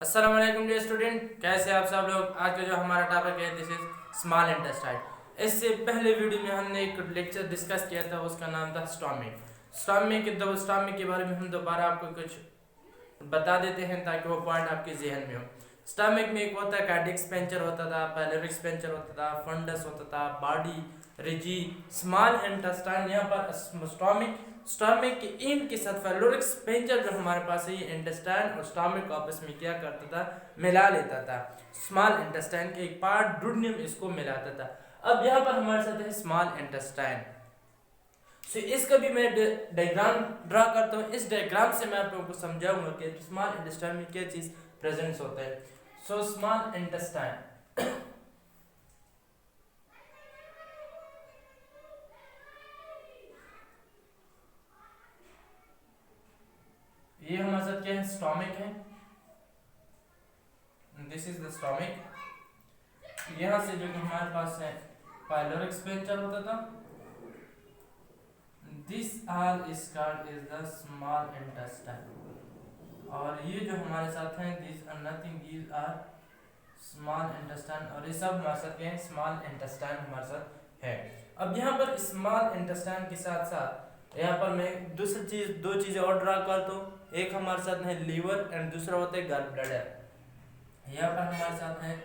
अस्सलाम वालेकुम dear student, कैसे आप सब लोग। आज का जो हमारा टॉपिक है दिस इज स्मॉल इंटेस्टाइन। इससे पहले वीडियो में हमने एक लेक्चर डिस्कस किया था, उसका नाम था स्टॉमिक के बारे में हम दोबारा आपको कुछ बता देते हैं ताकि वो पॉइंट आपके जहन में हो। स्टमक में एक होता है कार्डियक स्पेंचर होता था, पायलोरिक स्पेंचर होता था, फंडस होता था, बॉडी रिजी, स्मॉल इंटेस्टाइन। यहाँ पर स्टमक के एंड के साथ पायलोरिक स्पेंचर जो हमारे पास है, ये इंटेस्टाइन और स्टमक को आपस में क्या करता था, मिला लेता था। स्मॉल इंटेस्टाइन के एक पार्ट डुडेनियम इसको मिलाता था। अब यहाँ पर हमारे साथ है स्मॉल इंटेस्टाइन। सो इसका भी मैं डायग्राम ड्रा करता हूँ। इस डायग्राम से मैं आप लोगों को समझाऊंगा कि स्मॉल इंटेस्टाइन में क्या चीज प्रेजेंट होता है। सो स्मॉल इंटेस्टाइन, ये हमारे साथ क्या है, स्टोमिक है। This is the stomach. यहां से जो कि हमारे पास है पायलोरिक स्पेंचर होता था। This all is called is the small intestine. और ये जो हमारे साथ हैं this are nothing, these are small intestine. और ये सब हमारे साथ क्या है, स्मॉल इंटेस्टाइन हमारे साथ है। अब यहाँ पर स्मॉल इंटेस्टाइन के साथ साथ यहाँ पर मैं दो चीजें और ड्रा करता हूँ। एक हमारे साथ है लीवर एंड दूसरा होता है गॉल ब्लैडर। यहाँ पर हमारे साथ है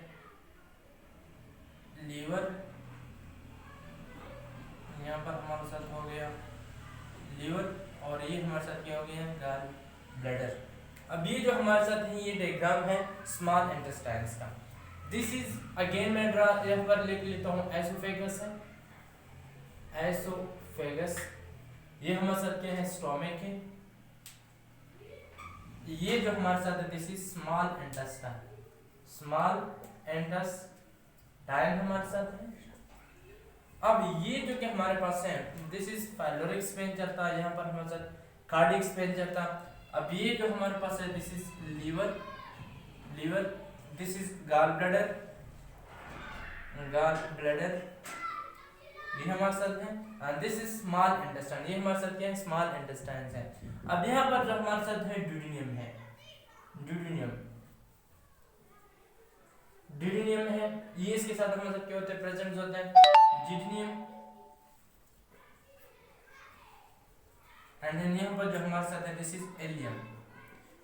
लीवर, यहाँ पर हमारे साथ हो गया लीवर, और ये हमारे साथ क्या हो गया, गॉल ब्लैडर। अब ये जो हमारे साथ है ये डायग्राम है स्मॉल इंटेस्टाइन्स का। दिस इज अगेन मैं यहाँ पर लिख लेता हूँ एसोफेगस है, एसोफेगस। ये हमारे साथ क्या है, स्टोमिक है। ये जो हमारे साथ है this is small intestine, small intestine हमारे साथ है। अब ये जो कि हमारे पास है दिस इज पायलोरिक स्पेंचर था, यहाँ पर हमारे साथ कार्डियक स्पेंचर था। अब ये जो हमारे पास है this is liver, this is gall bladder, ये हमारे साथ है। दिस इज स्मॉल इंटेस्टाइन, ये हमारे साथ क्या है, स्मॉल इंटेस्टाइन है। अब यहाँ पर जो हमारे साथ है ड्यूडेनियम है, ड्यूडेनियम है। ये इसके साथ हमारे साथ क्या होते हैं, प्रेजेंट होते हैं ड्यूडेनियम। एंड देन यहाँ पर जो हमारे साथ है दिस इज एलियम।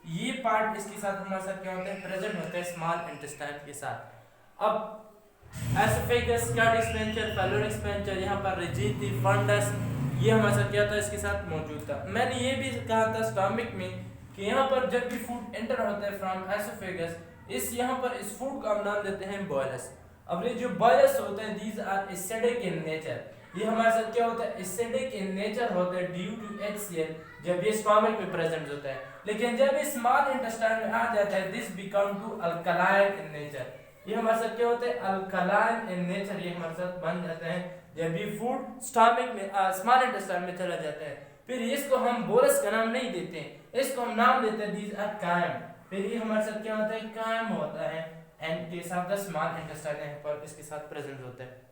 ये पार्ट इसके साथ हमारे साथ क्या होते हैं, प्रेजेंट होते हैं स्मॉल इंटेस्टाइन के साथ। अब एसोफेगस, कार्डियक स्पेंचर, पायलोरिक स्पेंचर, यहाँ पर रिजिडी, फंडस, ये हमारे साथ क्या था, इसके साथ मौजूद था। मैंने ये भी कहा था स्टमक में कि यहाँ पर जब भी फूड एंटर होता है फ्रॉम एसोफेगस, यहाँ पर इस फूड का हम नाम देते हैं बॉयलस। अब ये जो बॉयलस होते हैं these are acidic in nature. ये हमारे साथ क्या होता है, एसिडिक इन नेचर होता है ड्यू टू HCl जब ये स्टमक में प्रेजेंट होता है। लेकिन जब ये स्मॉल इंटेस्टाइन में आ जाता है this become to alkaline in nature. ये हमारे साथ क्या होता है, अल्कलाइन इन नेचर, ये हमारे साथ बन जाते हैं जब ये फूड स्टमक में स्मॉल इंटेस्टाइन में चला जाता है। फिर इसको हम बोरस का नाम नहीं देते हैं, इसको हम नाम देते हैं दीज आर कायम। फिर ये हमारे साथ क्या होता है, कायम होता है एंड के साथ द स्मॉल इंटेस्टाइन यहाँ पर इसके साथ प्रेजेंट होता है।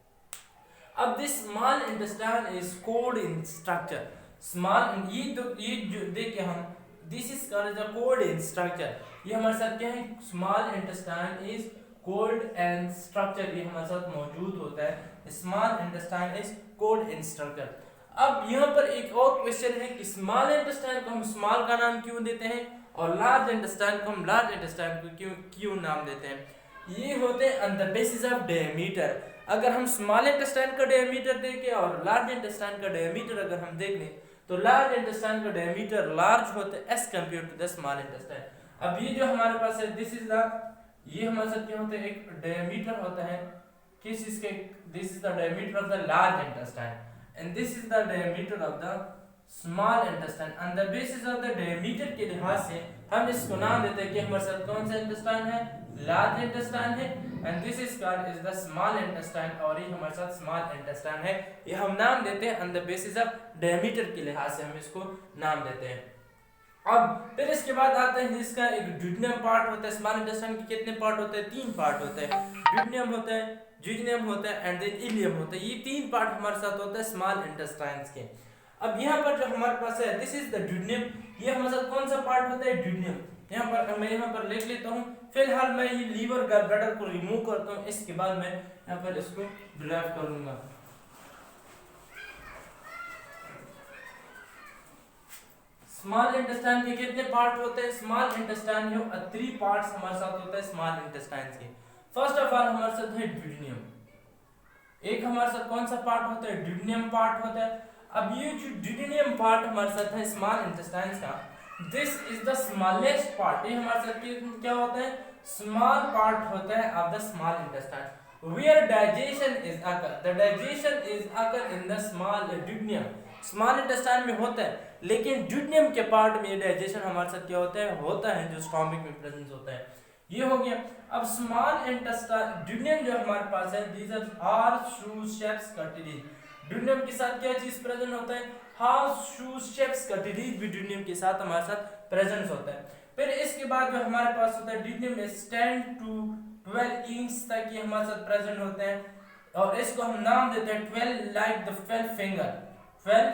अब this small intestine is cold in structure. Small ये जो देखिए हम this is called the cold in structure. ये हमारे साथ क्या है, small intestine is cold and structure, ये हमारे साथ मौजूद होता है। Small intestine is cold in structure. अब यहाँ पर एक और क्वेश्चन है कि स्मॉल इंटेस्टाइन को हम स्मॉल का नाम क्यों देते हैं और लार्ज इंटेस्टाइन को हम लार्ज इंटेस्टाइन को क्यों नाम देते हैं। ये होते हैं on the basis of diameter. अगर हम स्मॉल इंटेस्टाइन का डायमीटर देखें और लार्ज इंटेस्टाइन का डायमीटर अगर हम देख लें तो लार्ज इंटेस्टाइन का डायमीटर लार्ज होता है as compare to the small intestine. अब ये जो हमारे पास है दिस इज द, ये हमारे साथ क्या होता है, एक डायमीटर होता है किस इसके, this is the diameter of the large intestine and this is the diameter of the small intestine. On the basis of the diameter के लिहाज से हम इसको नाम देते हैं कि हमारे साथ कौन सा इंटेस्टाइन है, लार्ज इंटेस्टाइन है and this is called is the small intestine, और ये हमारे साथ स्मॉल इंटेस्टाइन है। ये हम नाम देते हैं on the basis of diameter के लिहाज से हम इसको नाम देते हैं। अब फिर इसके बाद आते हैं इसका एक ड्यूडेनियम पार्ट होता है। स्मॉल इंटेस्टाइन के कितने पार्ट होते हैं, 3 पार्ट होते हैं। ड्यूडेनियम होता है, ड्यूडेनियम होता है एंड देन इलियम होता है। ये 3 पार्ट हमारे साथ होता है स्मॉल इंटेस्टाइन्स के। अब यहाँ पर जो हमारे पास है दिस इज द ड्यूडेनियम। ये हमारे साथ कौन सा पार्ट होता है, ड्यूडेनियम। यहाँ पर मैं यहाँ पर लिख लेता हूँ फिलहाल मैं ये लीवर गॉल ब्लैडर को रिमूव करता हूँ, इसके बाद मैं यहाँ पर इसको ड्राइव करूंगा। स्मॉल इंटेस्टाइन के कितने पार्ट होते हैं? स्मॉल इंटेस्टाइन जो 3 पार्ट्स हमारे साथ होता है स्मॉल इंटेस्टाइन के। फर्स्ट ऑफ ऑल हमारे साथ है ड्यूडेनियम। एक हमारे साथ कौन सा पार्ट होता है? ड्यूडेनियम पार्ट होता है। अब ये जो ड्यूडेनियम पार्ट हमारे साथ है स्मॉल इंटेस्टाइन का, this is the smallest part. ये हमारे साथ क्या होता है? स्मॉल पार्ट होता है of the small intestine where digestion is occur. The digestion is occur in the small duodenum. Small intestine में होता है, लेकिन ड्यूडेनियम के पार्ट में डाइजेशन हमारे साथ क्या होता है? होता है, जो स्टोमक में प्रेजेंस होता है। ये हो गया। अब स्मॉल इंटेस्टाइन ड्यूडेनियम जो हमारे पास है, these are horse shoe shapes cartilage. Duodenum के साथ क्या चीज प्रेजेंट होता है? हॉर्स शू शेप्स कार्टिलेज भी ड्यूडेनियम के साथ हमारे साथ प्रेजेंट होता है। फिर इसके बाद जो हमारे पास होता है ड्यूडेनियम में 10 to 12 इंच तक ये हमारे साथ प्रेजेंट होते हैं, और इसको हम नाम देते हैं 12 लाइक द 12 फिंगर। 12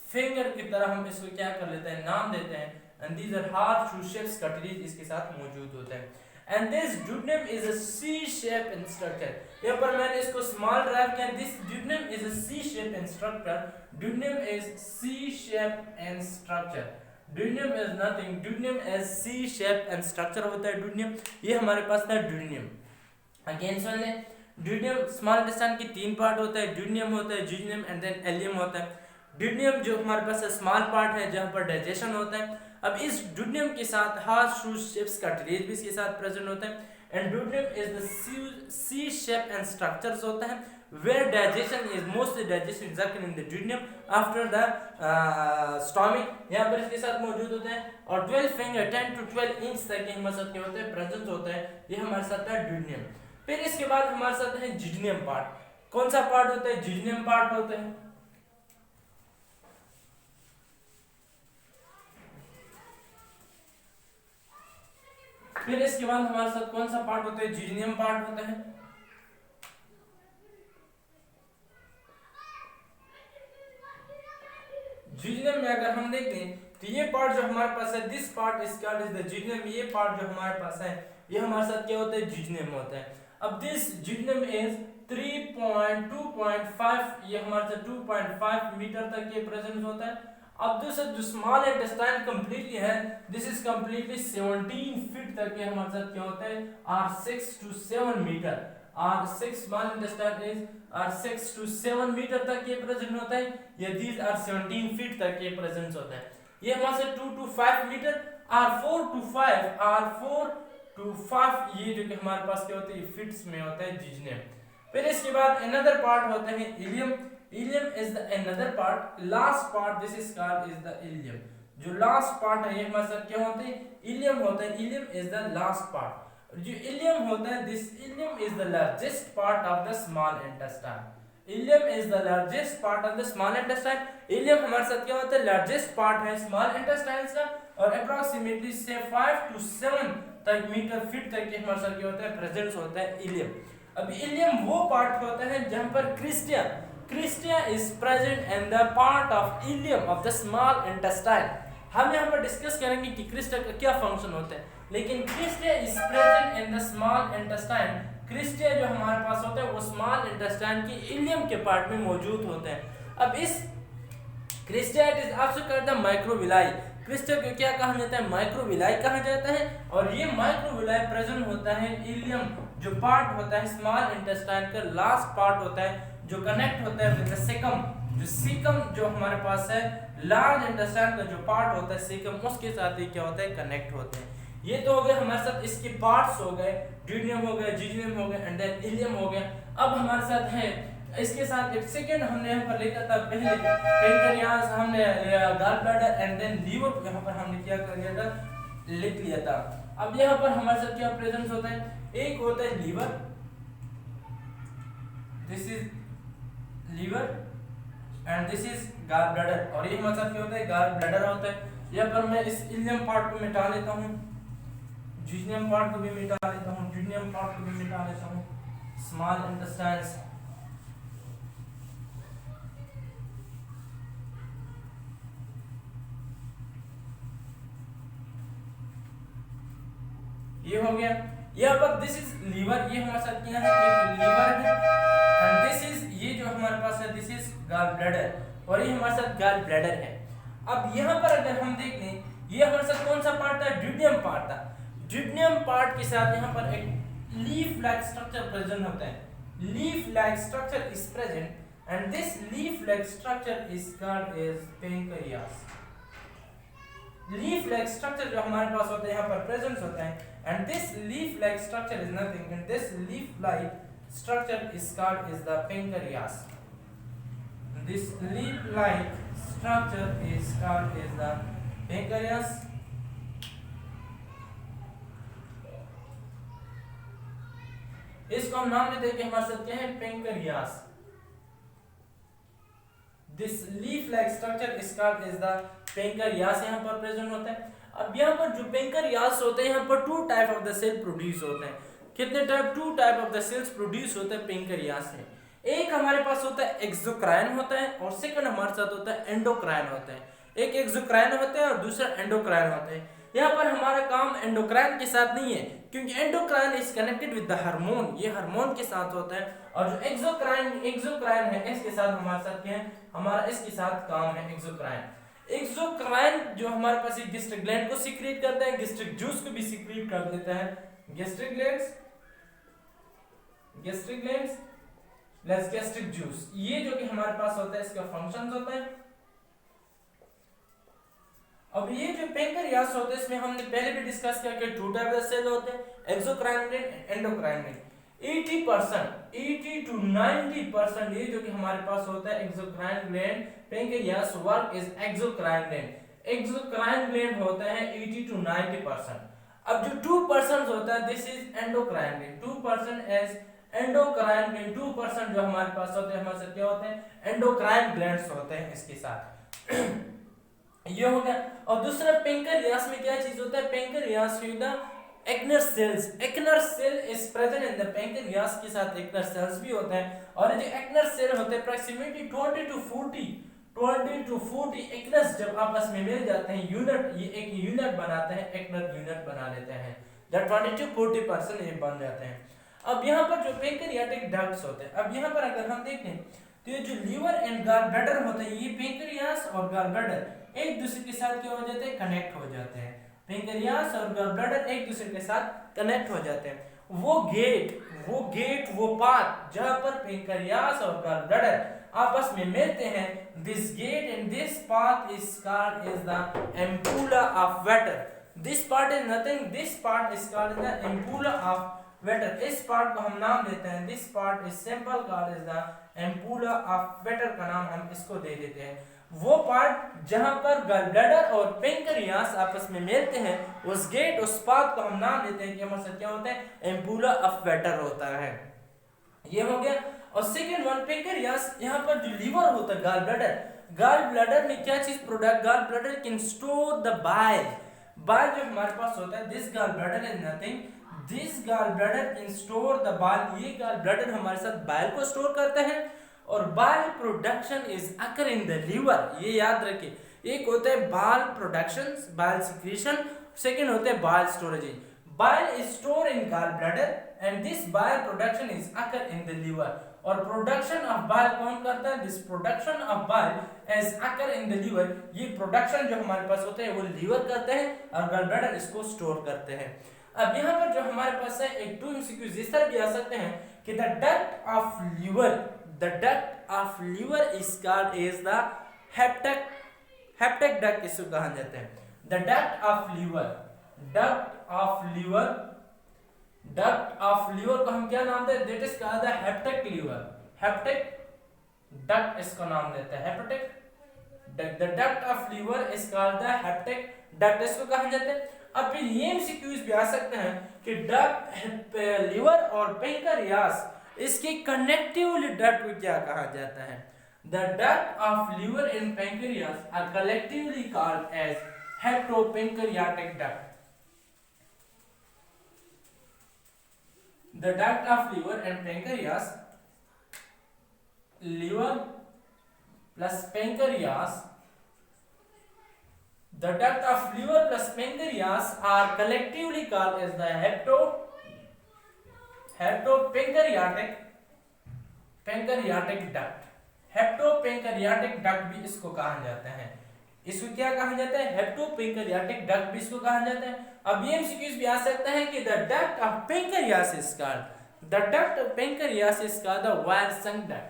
फिंगर की तरह हम इसको क्या कर लेते हैं? नाम देते हैं। And these are hard shoe shapes cartilage इसके साथ मौजूद होते हैं। And this duodenum is a C shape in structure. यहाँ पर मैंने इसको स्मॉल ड्राइव किया। This duodenum is a C shape in structure. Duodenum is C shape in structure. Duodenum is nothing, duodenum is C shape and structure होता है ड्यूडेनियम। ये हमारे पास था ड्यूडेनियम। अगेन सुन ले, ड्यूडेनियम स्मॉल इंटेस्टाइन की 3 पार्ट होता है, ड्यूडेनियम होता है, ड्यूडेनियम एंड देन एलियम होता है। ड्यूडेनियम जो हमारे पास स्मॉल पार्ट है जहाँ पर डाइजेशन होता है। अब इस ड्यूडेनियम के साथ हार्ड शू शेप्स कार्टिलेज भी इसके साथ प्रेजेंट होता है। And duodenum is the C shape and structures होता है where digestion is mostly digestion is occurring in the duodenum after the stomach। यहाँ पर इसके साथ मौजूद होते हैं। और 12 फिंगर 10 to 12 इंच तक ये हमारे साथ क्या होते हैं? प्रेजेंट होता है। ये हमारे साथ है duodenum। फिर इसके बाद हमारे साथ है jejunum पार्ट। कौन सा पार्ट होता है? jejunum पार्ट होता है। फिर इसके बाद हमारे साथ कौन सा पार्ट होता है? jejunum पार्ट होता है। jejunum में अगर हम देखें तो ये पार्ट जो हमारे पास है, this part is called is the jejunum। ये पार्ट जो हमारे पास है ये हमारे साथ क्या होता है? jejunum होता है। अब दिस jejunum इज 3.2.5, ये हमारे साथ 2.5 मीटर तक ये प्रेजेंस होता है। अब दूसरा जो स्मॉल इंटेस्टाइन कंप्लीटली है, दिस इज कंप्लीटली 17 फीट तक ये हमारे साथ क्या होता है? Are 6 to 7 metre. R6 small intestine is R6 to 7 metre तक ये प्रेजेंट होता है। ये दीज आर 17 फीट तक ये प्रेजेंस होता है। ये हमारे से 2 to 5 मीटर। R4 to 5 ये जो कि हमारे पास क्या होता है? फीट्स में होता है jejunum। फिर इसके बाद अनदर पार्ट होता है ileum. Ileum is the another part, last part, this is called is the ileum. जो लास्ट पार्ट है ये हमारे साथ क्या होते हैं? इलियम होता है। Ileum is the last part. जो इलियम होता है, this ileum is the largest part of the small intestine. Ileum is the largest part of the small intestine. Ileum हमारे साथ क्या होता है? लार्जेस्ट पार्ट है स्मॉल इंटेस्टाइन का, और अप्रोक्सीमेटली से 5 to 7 तक मीटर फीट तक हमारे साथ क्या होता है? प्रेजेंस होता है इलियम। अब इलियम वो पार्ट होता है जहां पर cristae is present in the part of ileum of the small intestine. हम यहाँ पर डिस्कस करेंगे कि क्रिस्टिया का क्या फंक्शन होता है, लेकिन cristae is present in the small intestine. Cristae जो हमारे पास होता है वो स्मॉल इंटेस्टाइन की इलियम के पार्ट में मौजूद होते हैं। अब इस cristae it is also called the microvilli. Cristae को क्या कहा जाता है? माइक्रोविलाई कहा जाता है। और ये माइक्रोविलाई प्रेजेंट होता है इलियम जो पार्ट होता है स्मॉल इंटेस्टाइन का, लास्ट पार्ट होता है जो कनेक्ट होता है विद द सीकम। जो सीकम जो हमारे पास है लार्ज इंटेस्टाइन का जो पार्ट होता है सीकम, उसके साथ ही क्या होता है? कनेक्ट होते हैं। ये तो हो गए हमारे साथ इसके पार्ट्स हो गए, ड्यूडेनियम हो गया, jejunum हो गया एंड देन इलियम हो गया। अब हमारे साथ है इसके साथ एक सेकंड हमने यहाँ पर लिखा था पहले पेंक्रियास, हमने gall bladder and then liver यहाँ पर हमने क्या कर लिया था? लिख लिया था। अब यहाँ पर हमारे साथ क्या प्रेजेंस होता है? एक होता है liver, this is liver and this is gall bladder, और ये हमारे साथ क्या होता है? गॉल ब्लैडर होता है। यहाँ पर मैं इस इलियम पार्ट को मिटा लेता हूँ, jejunum पार्ट को भी मिटा लेता हूँ, jejunum पार्ट को भी मिटा लेता हूँ, स्मॉल इंटेस्टाइन्स। ये हो गया। यहाँ पर दिस इज लीवर, ये हमारे साथ क्या है, एक लीवर है, एंड दिस इज, ये जो हमारे पास है दिस इज गॉल ब्लैडर, और ये हमारे साथ गॉल ब्लैडर है। अब यहाँ पर अगर हम देख लें, ये हमारे साथ कौन सा पार्ट था, ड्यूडियम पार्ट था। ड्यूडियम पार्ट के साथ यहाँ पर एक लीफ लाइक स्ट्रक्चर प्रेजेंट होता है, leaf like structure is present, and this leaf like structure is called as pancreas. Leaf like structure जो हमारे पास होता है यहाँ पर प्रेजेंट होता है, and this leaf like structure is nothing, and this leaf like structure is called is the pancreas. This leaf-like structure is called is the pancreas. इसको हम नाम देते हैं कि हमारे साथ क्या है, pancreas. This leaf-like structure is called is the pancreas, यहाँ पर प्रेजेंट होता है। अब यहाँ पर जो पेंक्रियास होते हैं, यहाँ पर 2 type of the cell produce होते हैं। कितने type, 2 type of the cells produce होते हैं पेंक्रियास में। एक हमारे पास होता है एक्सोक्राइन होता है, और सेकंड हमारे साथ होता है एंडोक्राइन होता है। एक एक्सोक्राइन होता है और दूसरा एंडोक्राइन होता है। यहाँ पर हमारा काम एंडोक्राइन के साथ नहीं है, क्योंकि endocrine is connected with the hormone, ये हार्मोन के साथ होता है, और जो एक्सोक्राइन है इसके साथ हमारे साथ क्या है, हमारा इसके साथ काम है एक्सोक्राइन। एक्सोक्राइन जो हमारे पास एक गैस्ट्रिक ग्लैंड को सीक्रेट करता है, गैस्ट्रिक जूस को भी सीक्रेट कर देता है, gastric glands plus gastric juice, ये जो कि हमारे पास होता है इसका फंक्शंस होता है। अब ये जो पेंक्रियास होता है इसमें हमने पहले भी डिस्कस किया कि 2 टाइप ऑफ सेल होते हैं, exocrine gland, endocrine gland. 80 to 90% ये जो कि हमारे पास होता है exocrine gland, pancreas work is exocrine gland. Exocrine gland होता है 80 to 90%। अब जो 2% होता है this is endocrine gland, 2% as endocrine gland, 2% जो हमारे पास होते हैं, हमारे साथ क्या होते हैं, एंडोक्राइन ग्लैंड्स होते हैं इसके साथ। ये हो गया। और दूसरा पेंक्रियास में क्या चीज होता है, पेंक्रियास में the acinar cells, acinar cell is present in the pancreas, के साथ एक्नर सेल्स भी होते हैं, और ये जो एक्नर सेल होते हैं अप्रॉक्सीमेटली 20 to 40 एक्नस जब आपस में मिल जाते हैं यूनिट, ये एक यूनिट बनाते हैं, एक्नर यूनिट बना लेते हैं, जब 20 to 40% ये बन जाते हैं। अब यहाँ पर जो पेंक्रियाटिक डक्ट्स होते हैं, अब यहाँ पर अगर हम देखें तो ये जो लीवर एंड गॉल ब्लैडर होते हैं, ये पेंक्रियास और गॉल ब्लैडर एक दूसरे के साथ क्या हो जाते हैं, कनेक्ट हो जाते हैं। पेंक्रियास और गॉल ब्लैडर एक दूसरे के साथ कनेक्ट हो जाते हैं। वो पाथ जहां पर पेंक्रियास और गॉल ब्लैडर आपस में मिलते हैं, this gate and this path is called is the ampulla of Vater. This part is nothing, this part is called the ampulla of Vater. इस पार्ट को हम नाम देते हैं, this part is simple called is the ampulla of Vater, का नाम हम इसको दे देते हैं। वो पार्ट जहां पर गॉल ब्लैडर और पेंक्रियास आपस में मिलते हैं, उस गेट, उस पाथ को हम नाम देते हैं कि हमारे साथ क्या होता है, एम्पुला ऑफ वाटर होता है। ये हो गया। और सेकंड वन पेंक्रियास, यहाँ पर जो लीवर होता है, गॉल ब्लैडर में क्या चीज product, gall bladder can store the bile जो हमारे पास होता है, this gall bladder is nothing, this gall bladder can store the bile, ये गॉल ब्लैडर हमारे साथ बाइल को स्टोर करते हैं, और bile production is occur in the liver. ये याद रखिए, एक होता है bile production, bile secretion, second होता है bile storage. Bile is store in gall bladder and this bile production is occur in the liver. और प्रोडक्शन ऑफ बाइल कौन करता है, this production of bile is occur in the liver. ये production जो हमारे पास होते हैं वो लीवर करते हैं, और गॉल ब्लैडर इसको स्टोर करते हैं। अब यहाँ पर जो हमारे पास है एक 2 MCQs इस तरह भी आ सकते हैं कि the duct of liver is called is the hepatic duct, इसको कहा जाता है। द डक्ट ऑफ लीवर को हम क्या नाम देते हैं, that is called the hepatic liver, hepatic duct इसको नाम देते हैं, hepatic duct. The duct of liver is called the hepatic duct, इसको कहा जाता है। अब फिर ये MCQs भी आ सकते हैं कि डक्ट, लीवर और पेंक्रियास, इसके कनेक्टिवली डक्ट को क्या कहा जाता है, the duct of liver and pancreas are collectively called as hepatopancreatic duct. The duct of liver and pancreas, liver plus pancreas, the duct of liver plus pancreas are collectively called as the hepatopancreatic duct, hepatopancreatic duct भी इसको कहा जाता है। इसको क्या कहा जाता है? हेप्टोपेंक्रियाटिक डक्ट भी इसको कहा जाता है। अब ये एमसीक्यूज भी आ सकता है कि the duct of pancreas is called, the duct of pancreas is called the Wirsung duct,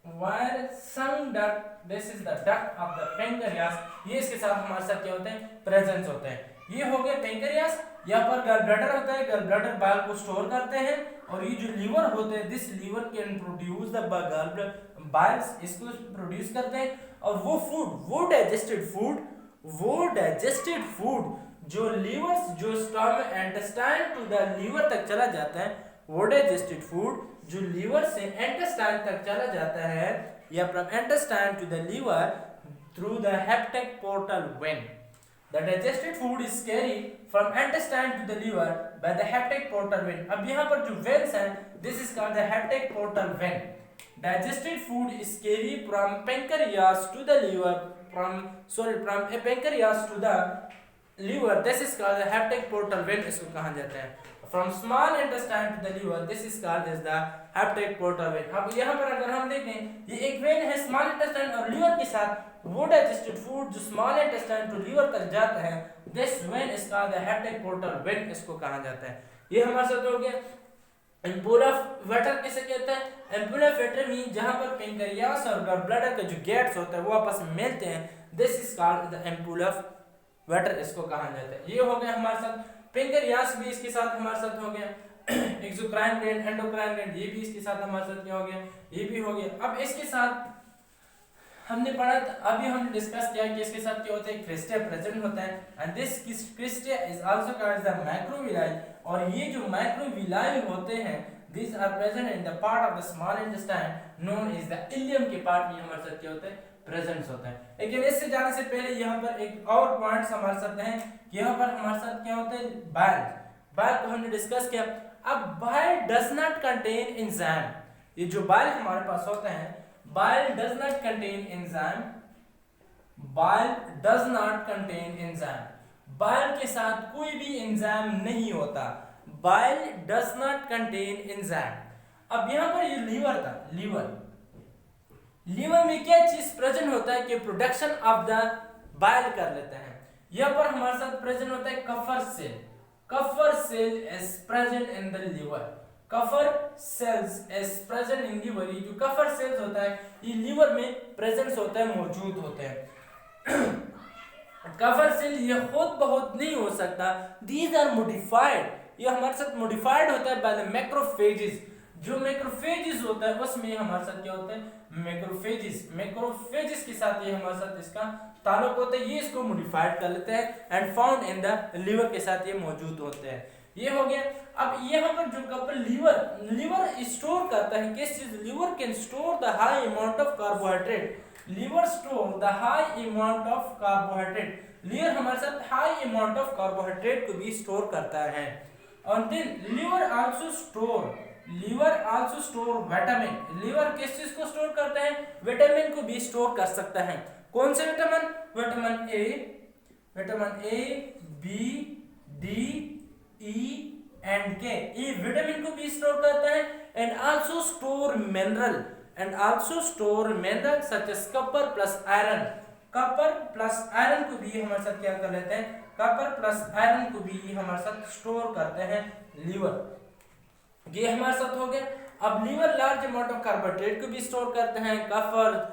Wirsung duct, this is the duct of the pancreas. ये इसके साथ हमारे साथ क्या होते हैं? प्रेजेंस होते हैं। ये हो गया पेंक्रियास। यहाँ पर गल ब्लैडर होता है, गल ब्लैडर बाइल को स्टोर करते हैं, और ये जो लीवर होते हैं, this liver can produce the gall biles, इसको प्रोड्यूस करते हैं। और वो फूड, वो डाइजेस्टेड फूड जो लीवर, जो stomach intestine to the liver तक चला जाता है, वो डाइजेस्टेड फूड जो लीवर से इंटेस्टाइन तक चला जाता है, या from intestine to the liver through the hepatic portal vein. The digested food is carried from intestine to the liver by the hepatic portal vein. अब यहाँ पर जो veins हैं, this is called the hepatic portal vein. Digested food is carried from pancreas to the liver, from pancreas to the liver. This is called the hepatic portal vein. इसको कहा जाता है। From small intestine to the liver, this is called as the hepatic portal vein. अब यहाँ पर अगर हम देखें, ये एक वेन है स्मॉल इंटेस्टाइन और लीवर के साथ, वो डाइजेस्टेड फूड जो स्मॉल इंटेस्टाइन टू लीवर तक जाता है, this when is called the hepatic portal vein, इसको कहा जाता है। ये हमारे साथ हो गया। एम्पुला वेटर किसे कहते हैं? एम्पुला वेटर मीन जहां पर पेंक्रियास और गॉल ब्लैडर के जो गेट्स होते हैं वो आपस में मिलते हैं, this is called the ampulla waiter, इसको कहा जाता है। ये हो गया हमारे साथ। पेंक्रियास भी इसके साथ हमारे साथ हो गया। एक्सोक्राइन ग्लैंड, एंडोक्राइन ग्लैंड, ये भी इसके साथ हमारे साथ क्या हो गया? ये भी हो गया। अब इसके साथ हमने पढ़ा था, अभी हमने डिस्कस किया कि इसके साथ क्या होता है? क्रिस्टे प्रेजेंट होता है, and this cristae is also called the microvilli. और ये जो मैक्रोविलाई होते हैं, these are present in the part of the small intestine known as the ileum के पार्ट में हमारे साथ क्या होता है? प्रेजेंस होता है। लेकिन इससे जाने से पहले यहाँ पर एक और पॉइंट्स हमारे साथ हैं कि यहाँ पर हमारे साथ क्या होता है? बाइल, बाइल को हमने डिस्कस किया। अब bile does not contain enzyme, ये जो बाइल हमारे पास होता है, bile does not contain enzyme, bile does not contain enzyme, bile के साथ कोई भी एंजाइम नहीं होता, bile does not contain enzyme। अब यहाँ पर ये लीवर था, लीवर में क्या चीज प्रेजेंट होता है कि प्रोडक्शन ऑफ द बाइल कर लेते हैं। यहाँ पर हमारे साथ प्रेजेंट होता है Kupffer cell is present in the liver, Kupffer cells is present in liver. ये जो कफर सेल्स होता है ये लीवर में प्रेजेंस होता है, मौजूद होते हैं। कफर सेल ये खुद बहुत नहीं हो सकता, दीज आर मॉडिफाइड, ये हमारे साथ मॉडिफाइड होता है बाय द मैक्रोफेजेस। जो मैक्रोफेजेस होता है उसमें हमारे साथ क्या होता है? मैक्रोफेजेस के साथ ये हमारे साथ इसका ताल्लुक होता है, ये इसको मॉडिफाइड कर लेते हैं and found in the liver के साथ ये मौजूद होते हैं। ये हो गया। अब यहाँ पर जो कपल लीवर स्टोर करता है किस चीज? Liver can store the high amount of carbohydrate, liver store the high amount of carbohydrate, liver हमारे साथ हाई अमाउंट ऑफ कार्बोहाइड्रेट को भी स्टोर करता है। और then liver also store vitamin, liver किस चीज को स्टोर करता है? विटामिन को भी स्टोर कर सकता है। कौन से vitamin? Vitamin A, B, D, E and K, ये विटामिन को भी स्टोर करता है and also store mineral such as copper plus iron, copper plus iron को भी हमारे साथ क्या कर लेते हैं? कॉपर प्लस आयरन को भी हमारे साथ स्टोर करते हैं लीवर। ये हमारे साथ हो गया। अब liver large amount of carbohydrate को भी स्टोर करते हैं, copper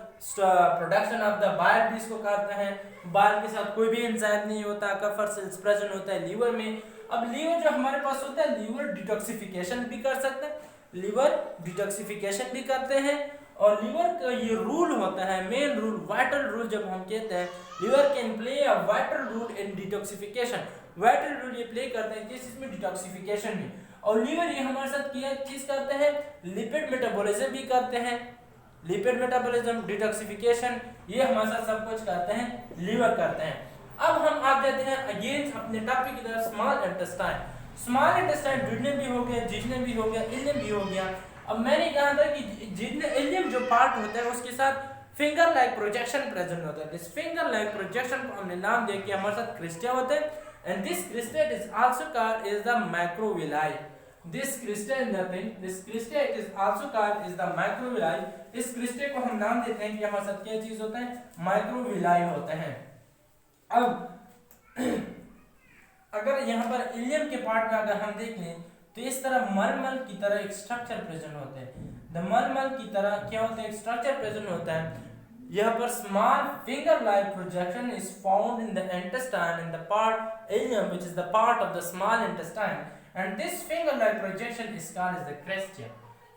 production of the bile भी इसको करते हैं। बाइल के साथ कोई भी एंजाइम नहीं होता, कॉपर सेल्स प्रेजेंट होता है लीवर में। अब लीवर जो हमारे पास होता है, लीवर डिटॉक्सिफिकेशन भी कर सकते हैं, लीवर डिटॉक्सिफिकेशन भी करते हैं। और लीवर का ये रूल होता है, मेन रूल, वाइटल रूल जब हम कहते हैं, liver can play a vital role in detoxification, vital role ये प्ले करते हैं किस चीज में? डिटॉक्सिफिकेशन में। और लीवर ये हमारे साथ क्या चीज करते हैं? लिपिड मेटाबॉलिज्म भी करते हैं, लिपिड मेटाबॉलिज्म, डिटॉक्सिफिकेशन, ये हमारे साथ सब कुछ करते हैं, लीवर करते हैं। अब हम आ जाते हैं अगेन अपने टॉपिक की तरफ, स्मॉल इंटेस्टाइन। स्मॉल इंटेस्टाइन जितने भी हो गया, जितने भी हो गया, इलियम भी हो गया। अब मैंने कहा था कि जितने इलियम जो पार्ट होता है उसके साथ फिंगर लाइक प्रोजेक्शन प्रेजेंट होता है। इस फिंगर लाइक प्रोजेक्शन को हमने नाम दिया कि हमारे साथ क्रिस्टिया होते हैं, and this crystal is also called is the macrovilli. This crystal is nothing, this crystal is also called is the macrovilli. इस crystal को हम नाम देते हैं कि हमारे साथ क्या चीज होता है, माइक्रोविलाई होते हैं। अब अगर यहाँ पर इलियम के पार्ट में अगर हम देख लें तो इस तरह मलमल की तरह एक स्ट्रक्चर प्रेजेंट होते हैं। द मलमल की तरह क्या होता है, एक स्ट्रक्चर प्रेजेंट होता है। यहाँ पर small finger like projection is found in the intestine in the part ileum which is the part of the small intestine and this finger like projection is called as the cristae.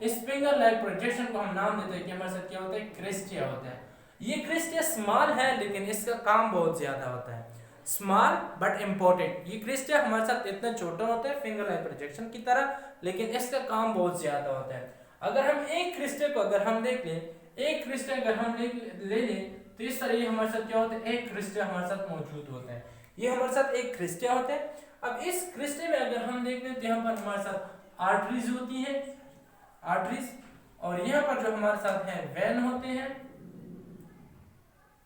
इस finger like projection को हम नाम देते हैं कि हमारे साथ क्या होता है, क्रेस्टिया होता है। ये क्रेस्टिया स्मॉल है लेकिन इसका काम बहुत ज्यादा होता है, स्मॉल बट इम्पोर्टेंट। ये क्रेस्टिया हमारे साथ इतना छोटा होता है फिंगर लाइक प्रोजेक्शन की तरह, लेकिन इसका काम बहुत ज्यादा होता है। अगर हम एक क्रेस्टिया को अगर हम देख लें, एक क्रेस्टिया अगर हम ले लें तो इस तरह ये हमारे साथ क्या होता है, एक क्रेस्टिया हमारे साथ मौजूद होता है। ये हमारे साथ एक क्रेस्टिया होता है। अब इस क्रेस्टिया में अगर हम देख लें तो यहाँ पर हमारे साथ आर्टरीज होती है, आर्टरीज, और यहाँ पर जो हमारे साथ है वेन होते हैं,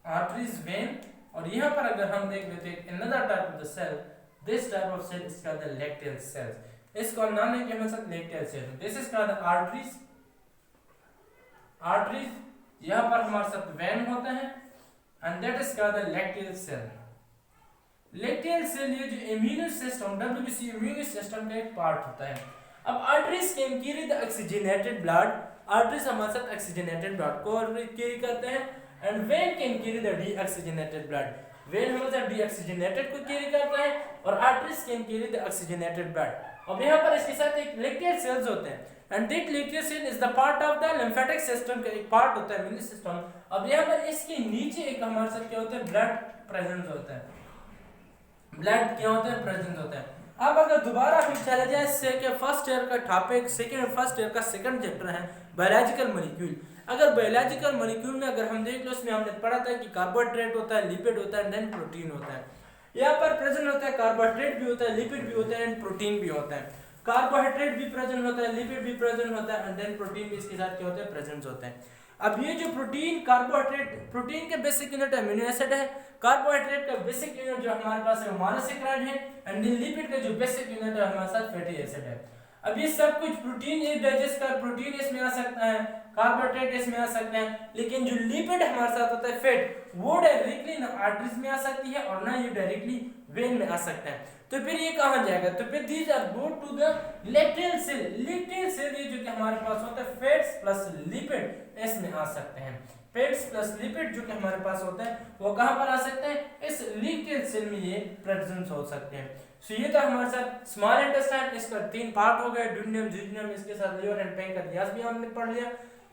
आर्टरीज, वेन। और यहाँ पर अगर हम देख लेते हैं another type of the cell, this type of cell is called the lacteal cells। इसको हम नाम देंगे हमारे साथ lacteal cells। This is called the arteries, arteries। यहाँ पर हमारे साथ vein होता है and that is called the lacteal cell। lacteal cell ये जो immune system, WBC immune system का एक पार्ट होता है। अब arteries can carry the oxygenated blood, arteries हमारे साथ oxygenated blood को carry करते हैं and vein can carry the deoxygenated blood, vein हमारे साथ deoxygenated को carry करता है और arteries can carry the oxygenated blood। अब यहाँ पर इसके साथ एक lacteal cells होते हैं and that lacteal cell is the part of the lymphatic system का एक पार्ट होता है immune system। अब यहाँ पर इसके नीचे एक हमारे साथ क्या होता है, blood presence होता है, blood क्या होता है, presence होता है। अब अगर दोबारा हम चले जाए सेकंड फर्स्ट ईयर का टॉपिक, फर्स्ट ईयर का सेकंड चैप्टर है बायोलॉजिकल मॉलिक्यूल। अगर बायोलॉजिकल मॉलिक्यूल में अगर हम देख लो, उसमें हमने पढ़ा था कि कार्बोहाइड्रेट होता है, लिपिड होता है, देन प्रोटीन होता है। यहाँ पर प्रेजेंट होता है कार्बोहाइड्रेट भी होता है, लिपिड भी होता है एंड प्रोटीन भी होता है। कार्बोहाइड्रेट भी प्रेजेंट होता है, लिपिड भी प्रेजेंट होता है एंड देन प्रोटीन भी इसके साथ क्या होता है, प्रेजेंट होता है। अब ये जो प्रोटीन, कार्बोहाइड्रेट, प्रोटीन के बेसिक यूनिट अमीनो एसिड है, कार्बोहाइड्रेट का बेसिक यूनिट जो हमारे पास है वो मोनोसैकेराइड है एंड लिपिड का जो बेसिक यूनिट है हमारे साथ फैटी एसिड है। अब ये सब कुछ प्रोटीन ये डाइजेस्ट कर, प्रोटीन इसमें आ सकता है, कार्बोहाइड्रेट इसमें आ सकते हैं, लेकिन जो लिपिड हमारे साथ होता है फैट, वो डायरेक्टली ना आर्टरीज में आ सकती है और ना ये डायरेक्टली वेन में आ सकता है। तो फिर ये कहाँ जाएगा, तो फिर these are go to the lacteal cell. Lacteal cell ये जो कि हमारे पास होता है फैट्स प्लस लिपिड इसमें आ सकते हैं। फैट्स प्लस लिपिड जो कि हमारे पास होता है वो कहाँ पर आ सकते हैं, इस लैक्टेल सेल में ये प्रेजेंस हो सकते हैं। सो ये था हमारे साथ स्मॉल इंटेस्टाइन, इसका 3 पार्ट हो गए, ड्यूडेनम, जियोडेनम, इसके साथ लिवर एंड पैंक्रियास भी हमने पढ़ लिया।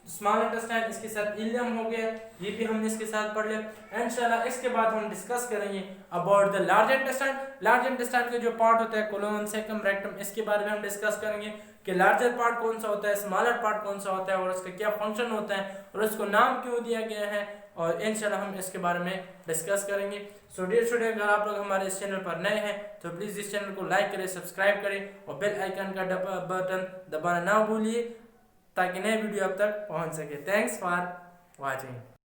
स्मॉल इंटेस्टाइन इसके साथ इलियम हो गया, ये भी हमने इसके साथ पढ़ लिया। इंशाल्लाह इसके बाद हम डिस्कस करेंगे about the large intestine. Large intestine के जो पार्ट होता है कोलोन, सेकम, रेक्टम, इसके बारे में हम डिस्कस करेंगे कि लार्जर पार्ट कौन सा होता है, स्मॉलर पार्ट कौन सा होता है और उसका क्या फंक्शन होता है और उसको नाम क्यों दिया गया है, और इंशाल्लाह हम इसके बारे में डिस्कस करेंगे। सो डियर स्टूडेंट, अगर आप लोग हमारे इस चैनल पर नए हैं तो प्लीज़ इस चैनल को लाइक करें, सब्सक्राइब करें और बेल आइकन का बटन दबाना ना भूलिए ताकि नए वीडियो आप तक पहुंच सके। Thanks for watching.